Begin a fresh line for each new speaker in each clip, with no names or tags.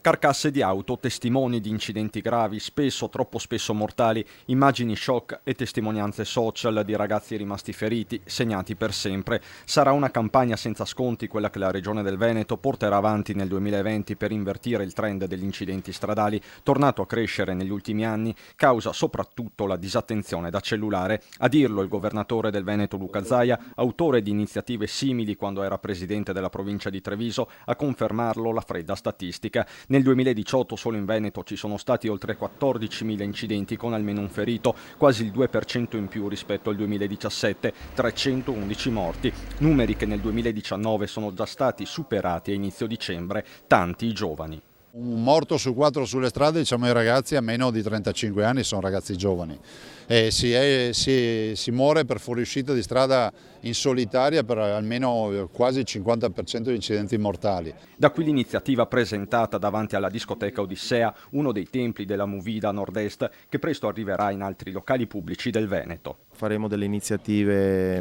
Carcasse di auto, testimoni di incidenti gravi, spesso, troppo spesso mortali, immagini shock e testimonianze social di ragazzi rimasti feriti, segnati per sempre. Sarà una campagna senza sconti quella che la Regione del Veneto porterà avanti nel 2020 per invertire il trend degli incidenti stradali, tornato a crescere negli ultimi anni, causa soprattutto la disattenzione da cellulare. A dirlo il governatore del Veneto Luca Zaia, autore di iniziative simili quando era presidente della provincia di Treviso, a confermarlo la fredda statistica. Nel 2018 solo in Veneto ci sono stati oltre 14.000 incidenti con almeno un ferito, quasi il 2% in più rispetto al 2017, 311 morti, numeri che nel 2019 sono già stati superati a inizio dicembre, tanti i giovani.
Un morto su 4 sulle strade, diciamo i ragazzi a meno di 35 anni sono ragazzi giovani. Si muore per fuoriuscita di strada in solitaria per almeno quasi il 50% di incidenti mortali.
Da qui l'iniziativa presentata davanti alla discoteca Odissea, uno dei templi della Movida Nord-Est, che presto arriverà in altri locali pubblici del Veneto.
Faremo delle iniziative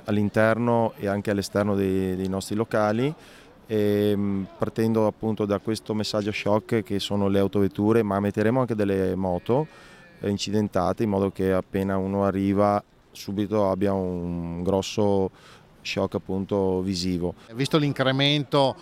all'interno e anche all'esterno dei nostri locali. Partendo appunto da questo messaggio shock che sono le autovetture, ma metteremo anche delle moto incidentate in modo che appena uno arriva subito abbia un grosso shock appunto visivo.
Visto l'incremento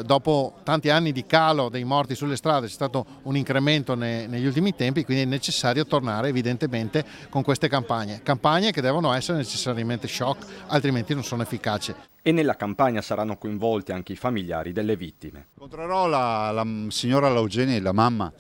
dopo tanti anni di calo dei morti sulle strade, c'è stato un incremento negli ultimi tempi, quindi è necessario tornare evidentemente con queste campagne che devono essere necessariamente shock, altrimenti non sono efficaci.
E nella campagna saranno coinvolti anche i familiari delle vittime.
Incontrerò la signora Laugeni, la mamma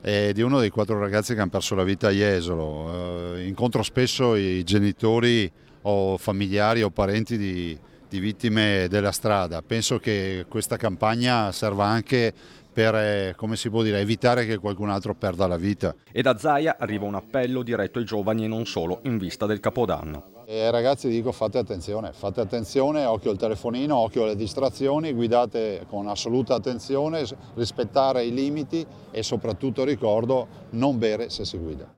di uno dei 4 ragazzi che hanno perso la vita a Jesolo. Incontro spesso i genitori o familiari o parenti di vittime della strada. Penso che questa campagna serva anche per, come si può dire, evitare che qualcun altro perda la vita.
E da Zaia arriva un appello diretto ai giovani e non solo, in vista del Capodanno.
Ragazzi, dico fate attenzione, occhio al telefonino, occhio alle distrazioni, guidate con assoluta attenzione, rispettare i limiti e soprattutto ricordo non bere se si guida.